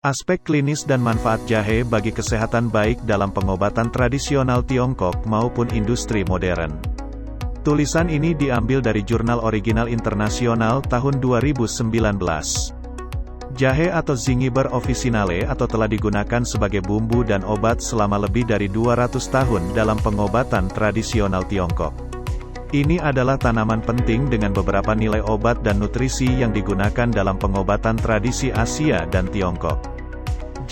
Aspek klinis dan manfaat jahe bagi kesehatan baik dalam pengobatan tradisional Tiongkok maupun industri modern. Tulisan ini diambil dari Jurnal Original Internasional tahun 2019. Jahe atau Zingiber officinale atau telah digunakan sebagai bumbu dan obat selama lebih dari 200 tahun dalam pengobatan tradisional Tiongkok. Ini adalah tanaman penting dengan beberapa nilai obat dan nutrisi yang digunakan dalam pengobatan tradisi Asia dan Tiongkok.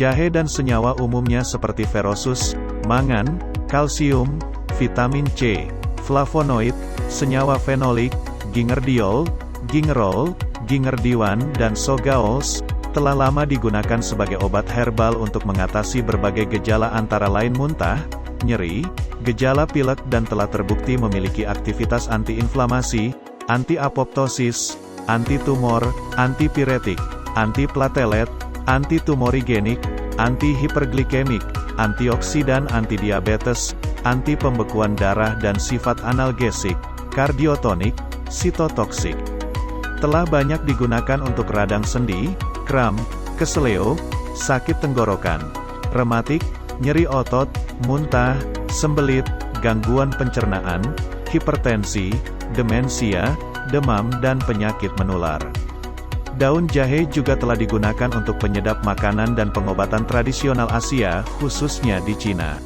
Jahe dan senyawa umumnya seperti ferosus, mangan, kalsium, vitamin C, flavonoid, senyawa fenolik, gingerdiol, gingerol, gingerdiwan dan sogaols, telah lama digunakan sebagai obat herbal untuk mengatasi berbagai gejala antara lain muntah, nyeri, gejala pilek dan telah terbukti memiliki aktivitas antiinflamasi, anti-apoptosis, anti-tumor, antipiretik, antiplatelet, antitumorigenik, anti-hiperglikemik, antioksidan antidiabetes, anti-pembekuan darah dan sifat analgesik, kardiotonik, sitotoksik. Telah banyak digunakan untuk radang sendi, kram, keseleo, sakit tenggorokan, rematik, nyeri otot, muntah, sembelit, gangguan pencernaan, hipertensi, demensia, demam dan penyakit menular. Daun jahe juga telah digunakan untuk penyedap makanan dan pengobatan tradisional Asia, khususnya di Cina.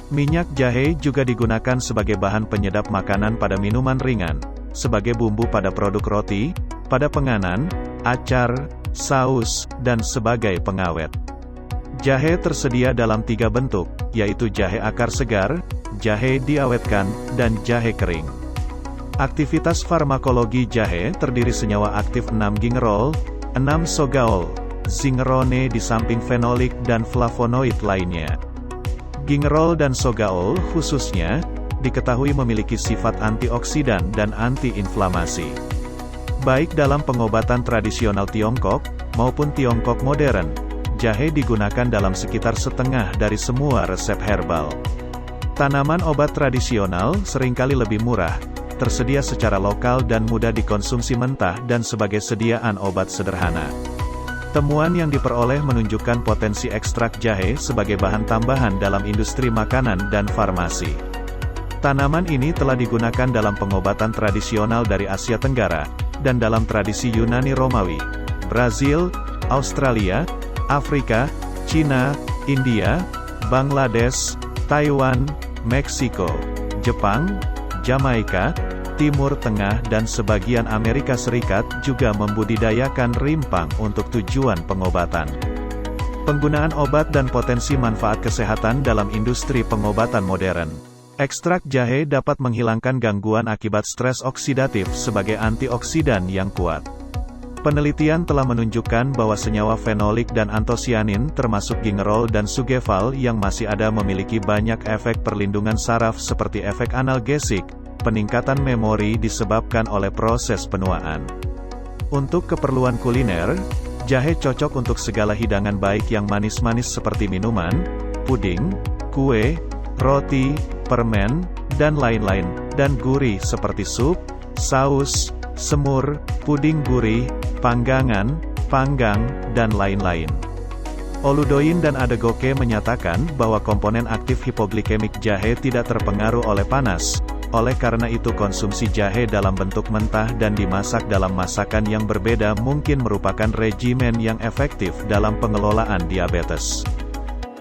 Minyak jahe juga digunakan sebagai bahan penyedap makanan pada minuman ringan, sebagai bumbu pada produk roti, pada penganan, acar, saus, dan sebagai pengawet. Jahe tersedia dalam 3 bentuk, yaitu jahe akar segar, jahe diawetkan, dan jahe kering. Aktivitas farmakologi jahe terdiri senyawa aktif 6 gingerol, 6 sogaol, zingerone di samping fenolik dan flavonoid lainnya. Gingerol dan sogaol khususnya, diketahui memiliki sifat antioksidan dan antiinflamasi. Baik dalam pengobatan tradisional Tiongkok, maupun Tiongkok modern, jahe digunakan dalam sekitar setengah dari semua resep herbal. Tanaman obat tradisional seringkali lebih murah, tersedia secara lokal dan mudah dikonsumsi mentah dan sebagai sediaan obat sederhana. Temuan yang diperoleh menunjukkan potensi ekstrak jahe sebagai bahan tambahan dalam industri makanan dan farmasi. Tanaman ini telah digunakan dalam pengobatan tradisional dari Asia Tenggara, dan dalam tradisi Yunani Romawi, Brazil, Australia, Afrika, Cina, India, Bangladesh, Taiwan, Meksiko, Jepang, Jamaika, Timur Tengah dan sebagian Amerika Serikat juga membudidayakan rimpang untuk tujuan pengobatan. Penggunaan obat dan potensi manfaat kesehatan dalam industri pengobatan modern. Ekstrak jahe dapat menghilangkan gangguan akibat stres oksidatif sebagai antioksidan yang kuat. Penelitian telah menunjukkan bahwa senyawa fenolik dan antosianin termasuk gingerol dan sugefal yang masih ada memiliki banyak efek perlindungan saraf seperti efek analgesik, peningkatan memori disebabkan oleh proses penuaan. Untuk keperluan kuliner, jahe cocok untuk segala hidangan baik yang manis-manis seperti minuman, puding, kue, roti, permen, dan lain-lain, dan gurih seperti sup, saus, semur, puding gurih, panggangan, panggang, dan lain-lain. Oludoin dan Adegoke menyatakan bahwa komponen aktif hipoglikemik jahe tidak terpengaruh oleh panas. Oleh karena itu konsumsi jahe dalam bentuk mentah dan dimasak dalam masakan yang berbeda mungkin merupakan regimen yang efektif dalam pengelolaan diabetes.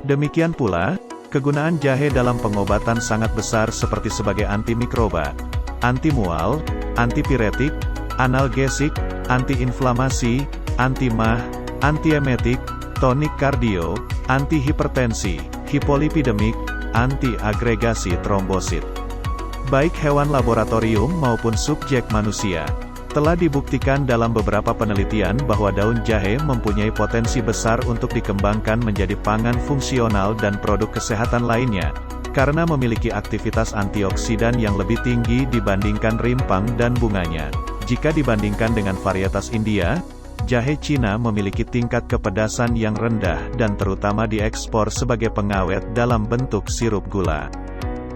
Demikian pula, kegunaan jahe dalam pengobatan sangat besar seperti sebagai antimikroba, antimual, antipiretik, analgesik, antiinflamasi, antimah, antiemetik, tonik kardio, antihipertensi, hipolipidemik, anti-agregasi trombosit. Baik hewan laboratorium maupun subjek manusia, telah dibuktikan dalam beberapa penelitian bahwa daun jahe mempunyai potensi besar untuk dikembangkan menjadi pangan fungsional dan produk kesehatan lainnya, karena memiliki aktivitas antioksidan yang lebih tinggi dibandingkan rimpang dan bunganya. Jika dibandingkan dengan varietas India, jahe Cina memiliki tingkat kepedasan yang rendah dan terutama diekspor sebagai pengawet dalam bentuk sirup gula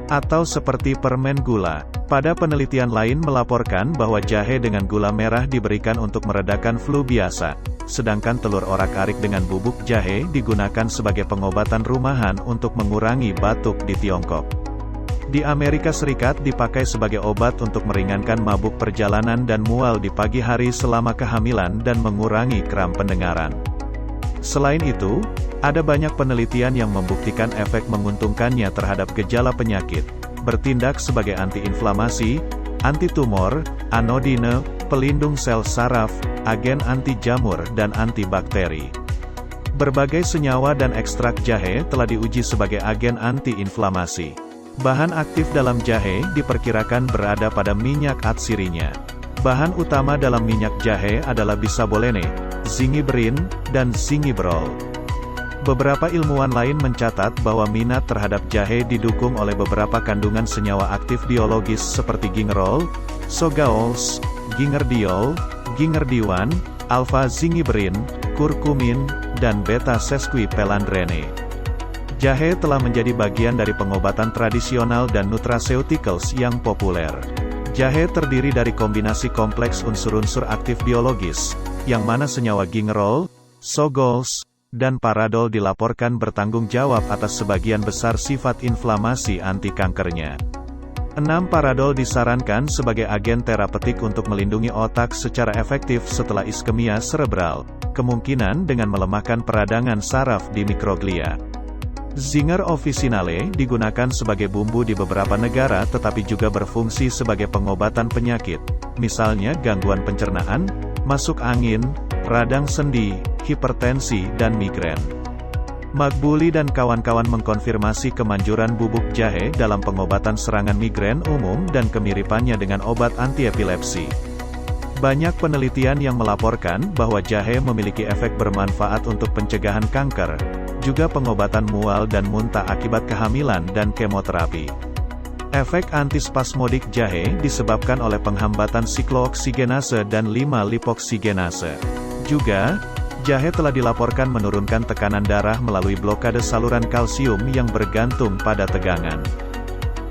atau seperti permen gula. Pada penelitian lain melaporkan bahwa jahe dengan gula merah diberikan untuk meredakan flu biasa, sedangkan telur orak-arik dengan bubuk jahe digunakan sebagai pengobatan rumahan untuk mengurangi batuk di Tiongkok. Di Amerika Serikat dipakai sebagai obat untuk meringankan mabuk perjalanan dan mual di pagi hari selama kehamilan dan mengurangi kram pendengaran. Selain itu, ada banyak penelitian yang membuktikan efek menguntungkannya terhadap gejala penyakit, bertindak sebagai antiinflamasi, antitumor, anodine, pelindung sel saraf, agen anti jamur dan antibakteri. Berbagai senyawa dan ekstrak jahe telah diuji sebagai agen antiinflamasi. Bahan aktif dalam jahe diperkirakan berada pada minyak atsirinya. Bahan utama dalam minyak jahe adalah bisabolene, zingiberin, dan zingiberol. Beberapa ilmuwan lain mencatat bahwa minat terhadap jahe didukung oleh beberapa kandungan senyawa aktif biologis seperti gingerol, sogaols, gingerdiol, gingerdiwan, alpha-zingiberin, kurkumin, dan beta-sesquipelandrene. Jahe telah menjadi bagian dari pengobatan tradisional dan nutraceuticals yang populer. Jahe terdiri dari kombinasi kompleks unsur-unsur aktif biologis, yang mana senyawa gingerol, sogols, dan paradol dilaporkan bertanggung jawab atas sebagian besar sifat inflamasi anti-kankernya. 6 paradol disarankan sebagai agen terapeutik untuk melindungi otak secara efektif setelah iskemia serebral, kemungkinan dengan melemahkan peradangan saraf di mikroglia. Zinger officinale digunakan sebagai bumbu di beberapa negara tetapi juga berfungsi sebagai pengobatan penyakit, misalnya gangguan pencernaan, masuk angin, radang sendi, hipertensi, dan migrain. Magbuli dan kawan-kawan mengkonfirmasi kemanjuran bubuk jahe dalam pengobatan serangan migrain umum dan kemiripannya dengan obat antiepilepsi. Banyak penelitian yang melaporkan bahwa jahe memiliki efek bermanfaat untuk pencegahan kanker, juga pengobatan mual dan muntah akibat kehamilan dan kemoterapi. Efek antispasmodik jahe disebabkan oleh penghambatan siklooksigenase dan 5-lipoksigenase. Juga, jahe telah dilaporkan menurunkan tekanan darah melalui blokade saluran kalsium yang bergantung pada tegangan.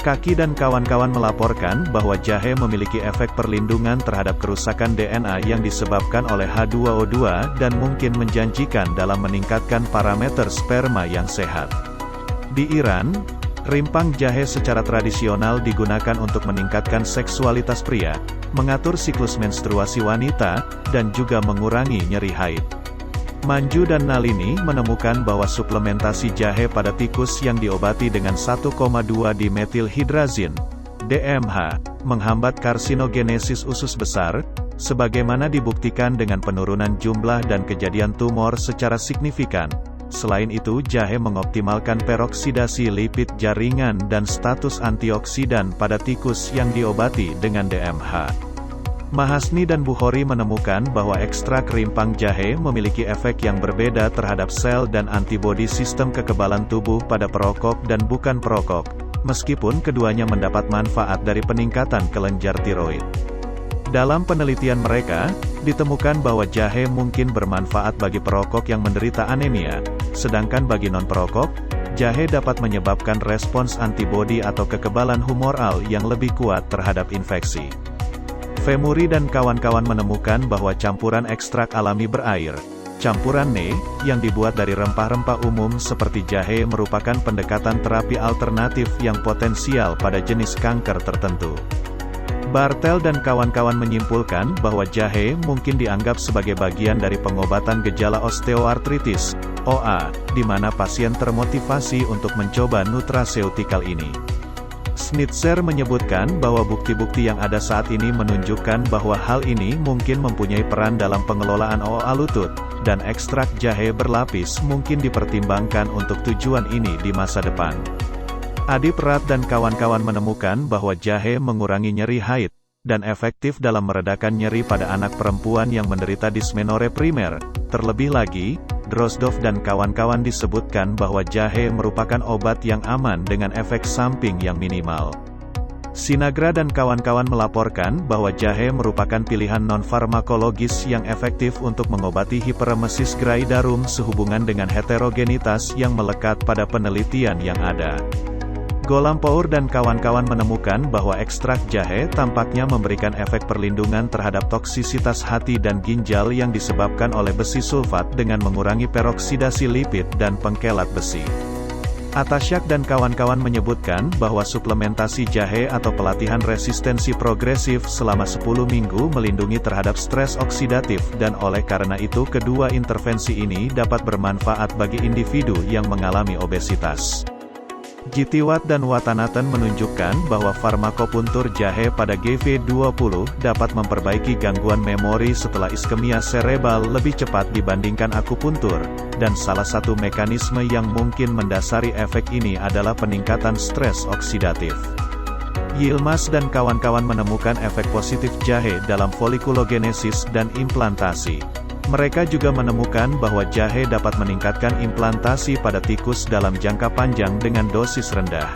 Kaki dan kawan-kawan melaporkan bahwa jahe memiliki efek perlindungan terhadap kerusakan DNA yang disebabkan oleh H2O2 dan mungkin menjanjikan dalam meningkatkan parameter sperma yang sehat. Di Iran, rimpang jahe secara tradisional digunakan untuk meningkatkan seksualitas pria, mengatur siklus menstruasi wanita, dan juga mengurangi nyeri haid. Manju dan Nalini menemukan bahwa suplementasi jahe pada tikus yang diobati dengan 1,2 dimetilhidrazin, DMH, menghambat karsinogenesis usus besar, sebagaimana dibuktikan dengan penurunan jumlah dan kejadian tumor secara signifikan. Selain itu, jahe mengoptimalkan peroksidasi lipid jaringan dan status antioksidan pada tikus yang diobati dengan DMH. Mahasni dan Bukhori menemukan bahwa ekstrak rimpang jahe memiliki efek yang berbeda terhadap sel dan antibodi sistem kekebalan tubuh pada perokok dan bukan perokok, meskipun keduanya mendapat manfaat dari peningkatan kelenjar tiroid. Dalam penelitian mereka, ditemukan bahwa jahe mungkin bermanfaat bagi perokok yang menderita anemia, sedangkan bagi non-perokok, jahe dapat menyebabkan respons antibodi atau kekebalan humoral yang lebih kuat terhadap infeksi. Femuri dan kawan-kawan menemukan bahwa campuran ekstrak alami berair, campuran NE, yang dibuat dari rempah-rempah umum seperti jahe merupakan pendekatan terapi alternatif yang potensial pada jenis kanker tertentu. Bartel dan kawan-kawan menyimpulkan bahwa jahe mungkin dianggap sebagai bagian dari pengobatan gejala osteoartritis, OA, di mana pasien termotivasi untuk mencoba nutraceutikal ini. Schnitzer menyebutkan bahwa bukti-bukti yang ada saat ini menunjukkan bahwa hal ini mungkin mempunyai peran dalam pengelolaan OA lutut, dan ekstrak jahe berlapis mungkin dipertimbangkan untuk tujuan ini di masa depan. Adip Rat dan kawan-kawan menemukan bahwa jahe mengurangi nyeri haid, dan efektif dalam meredakan nyeri pada anak perempuan yang menderita dismenore primer. Terlebih lagi, Drozdov dan kawan-kawan disebutkan bahwa jahe merupakan obat yang aman dengan efek samping yang minimal. Sinagra dan kawan-kawan melaporkan bahwa jahe merupakan pilihan non-farmakologis yang efektif untuk mengobati hiperemesis gravidarum sehubungan dengan heterogenitas yang melekat pada penelitian yang ada. Golampour dan kawan-kawan menemukan bahwa ekstrak jahe tampaknya memberikan efek perlindungan terhadap toksisitas hati dan ginjal yang disebabkan oleh besi sulfat dengan mengurangi peroksidasi lipid dan pengkelat besi. Atasyak dan kawan-kawan menyebutkan bahwa suplementasi jahe atau pelatihan resistensi progresif selama 10 minggu melindungi terhadap stres oksidatif dan oleh karena itu kedua intervensi ini dapat bermanfaat bagi individu yang mengalami obesitas. Jitiwat dan Watanathan menunjukkan bahwa farmakopuntur jahe pada GV20 dapat memperbaiki gangguan memori setelah iskemia serebral lebih cepat dibandingkan akupuntur, dan salah satu mekanisme yang mungkin mendasari efek ini adalah peningkatan stres oksidatif. Yilmaz dan kawan-kawan menemukan efek positif jahe dalam folikulogenesis dan implantasi. Mereka juga menemukan bahwa jahe dapat meningkatkan implantasi pada tikus dalam jangka panjang dengan dosis rendah.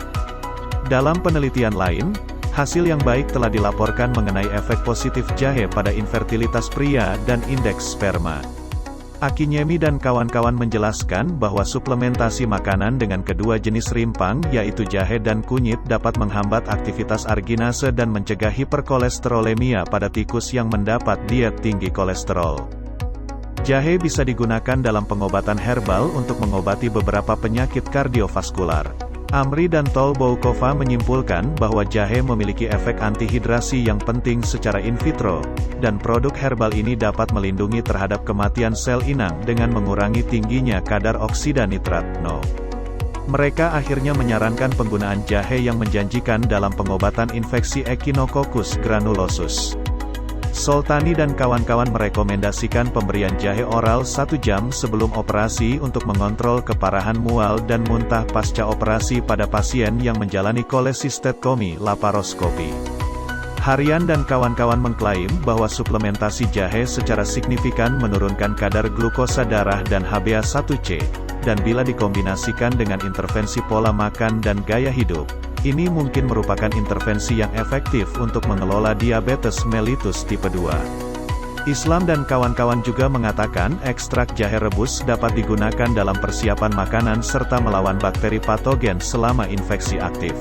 Dalam penelitian lain, hasil yang baik telah dilaporkan mengenai efek positif jahe pada infertilitas pria dan indeks sperma. Akinyemi dan kawan-kawan menjelaskan bahwa suplementasi makanan dengan kedua jenis rimpang yaitu jahe dan kunyit dapat menghambat aktivitas arginase dan mencegah hiperkolesterolemia pada tikus yang mendapat diet tinggi kolesterol. Jahe bisa digunakan dalam pengobatan herbal untuk mengobati beberapa penyakit kardiovaskular. Amri dan Tolboukova menyimpulkan bahwa jahe memiliki efek antihidrasi yang penting secara in vitro, dan produk herbal ini dapat melindungi terhadap kematian sel inang dengan mengurangi tingginya kadar oksida nitrat NO. Mereka akhirnya menyarankan penggunaan jahe yang menjanjikan dalam pengobatan infeksi Echinococcus granulosus. Soltani dan kawan-kawan merekomendasikan pemberian jahe oral 1 jam sebelum operasi untuk mengontrol keparahan mual dan muntah pasca operasi pada pasien yang menjalani kolesistektomi laparoskopi. Harian dan kawan-kawan mengklaim bahwa suplementasi jahe secara signifikan menurunkan kadar glukosa darah dan HbA1c, dan bila dikombinasikan dengan intervensi pola makan dan gaya hidup, ini mungkin merupakan intervensi yang efektif untuk mengelola diabetes mellitus tipe 2. Islam dan kawan-kawan juga mengatakan ekstrak jahe rebus dapat digunakan dalam persiapan makanan serta melawan bakteri patogen selama infeksi aktif.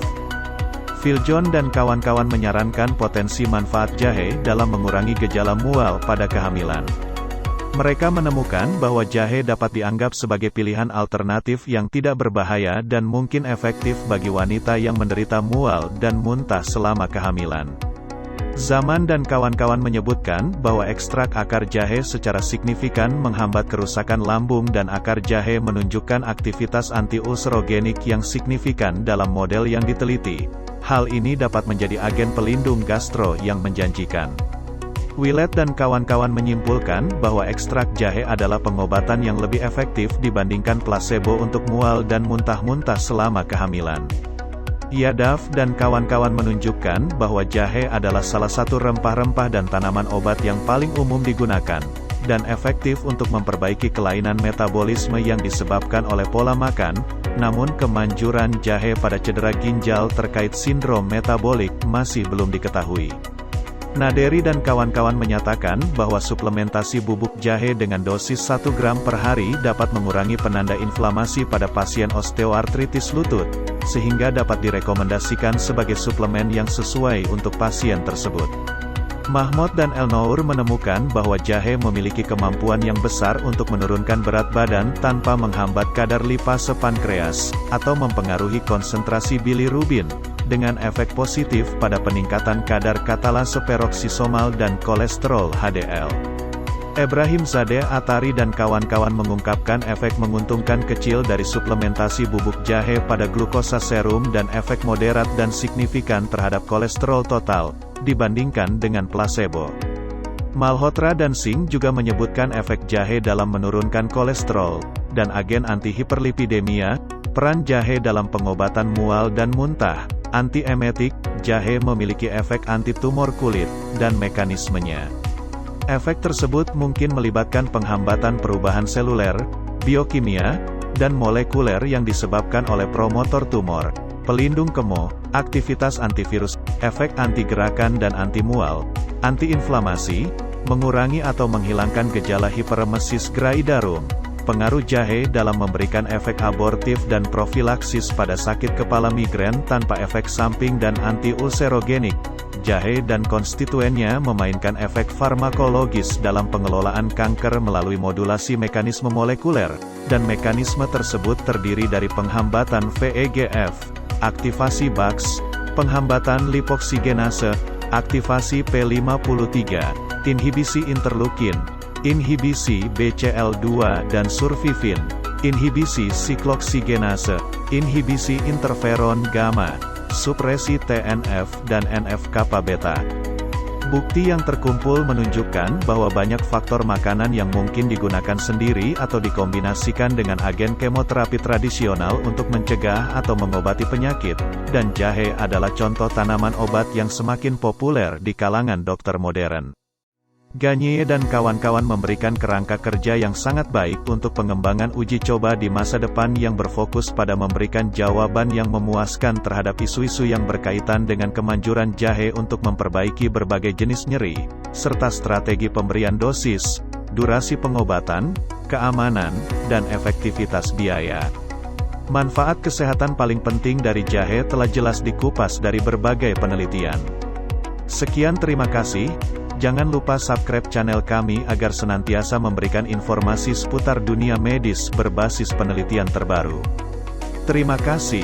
Phil John dan kawan-kawan menyarankan potensi manfaat jahe dalam mengurangi gejala mual pada kehamilan. Mereka menemukan bahwa jahe dapat dianggap sebagai pilihan alternatif yang tidak berbahaya dan mungkin efektif bagi wanita yang menderita mual dan muntah selama kehamilan. Zaman dan kawan-kawan menyebutkan bahwa ekstrak akar jahe secara signifikan menghambat kerusakan lambung dan akar jahe menunjukkan aktivitas anti-ulcerogenik yang signifikan dalam model yang diteliti. Hal ini dapat menjadi agen pelindung gastro yang menjanjikan. Willett dan kawan-kawan menyimpulkan bahwa ekstrak jahe adalah pengobatan yang lebih efektif dibandingkan placebo untuk mual dan muntah-muntah selama kehamilan. Yadav dan kawan-kawan menunjukkan bahwa jahe adalah salah satu rempah-rempah dan tanaman obat yang paling umum digunakan, dan efektif untuk memperbaiki kelainan metabolisme yang disebabkan oleh pola makan, namun kemanjuran jahe pada cedera ginjal terkait sindrom metabolik masih belum diketahui. Naderi dan kawan-kawan menyatakan bahwa suplementasi bubuk jahe dengan dosis 1 gram per hari dapat mengurangi penanda inflamasi pada pasien osteoartritis lutut, sehingga dapat direkomendasikan sebagai suplemen yang sesuai untuk pasien tersebut. Mahmoud dan Elnour menemukan bahwa jahe memiliki kemampuan yang besar untuk menurunkan berat badan tanpa menghambat kadar lipase pankreas, atau mempengaruhi konsentrasi bilirubin, dengan efek positif pada peningkatan kadar katalase peroksisomal dan kolesterol HDL. Ebrahim Zadeh Atari dan kawan-kawan mengungkapkan efek menguntungkan kecil dari suplementasi bubuk jahe pada glukosa serum dan efek moderat dan signifikan terhadap kolesterol total, dibandingkan dengan placebo. Malhotra dan Singh juga menyebutkan efek jahe dalam menurunkan kolesterol, dan agen anti-hiperlipidemia, peran jahe dalam pengobatan mual dan muntah. Antiemetik, jahe memiliki efek anti-tumor kulit, dan mekanismenya. Efek tersebut mungkin melibatkan penghambatan perubahan seluler, biokimia, dan molekuler yang disebabkan oleh promotor tumor, pelindung kemo, aktivitas antivirus, efek anti-gerakan dan anti-mual, anti-inflamasi, mengurangi atau menghilangkan gejala hiperemesis gravidarum, Pengaruh jahe dalam memberikan efek abortif dan profilaksis pada sakit kepala migrain tanpa efek samping dan anti-ulcerogenik. Jahe dan konstituennya memainkan efek farmakologis dalam pengelolaan kanker melalui modulasi mekanisme molekuler, dan mekanisme tersebut terdiri dari penghambatan VEGF, aktivasi BAX, penghambatan lipoksigenase, aktivasi P53, inhibisi interleukin, inhibisi BCL2 dan survivin, inhibisi sikloksigenase, inhibisi interferon gamma, supresi TNF dan NF-kappa-beta. Bukti yang terkumpul menunjukkan bahwa banyak faktor makanan yang mungkin digunakan sendiri atau dikombinasikan dengan agen kemoterapi tradisional untuk mencegah atau mengobati penyakit, dan jahe adalah contoh tanaman obat yang semakin populer di kalangan dokter modern. Gagne dan kawan-kawan memberikan kerangka kerja yang sangat baik untuk pengembangan uji coba di masa depan yang berfokus pada memberikan jawaban yang memuaskan terhadap isu-isu yang berkaitan dengan kemanjuran jahe untuk memperbaiki berbagai jenis nyeri, serta strategi pemberian dosis, durasi pengobatan, keamanan, dan efektivitas biaya. Manfaat kesehatan paling penting dari jahe telah jelas dikupas dari berbagai penelitian. Sekian, terima kasih. Jangan lupa subscribe channel kami agar senantiasa memberikan informasi seputar dunia medis berbasis penelitian terbaru. Terima kasih.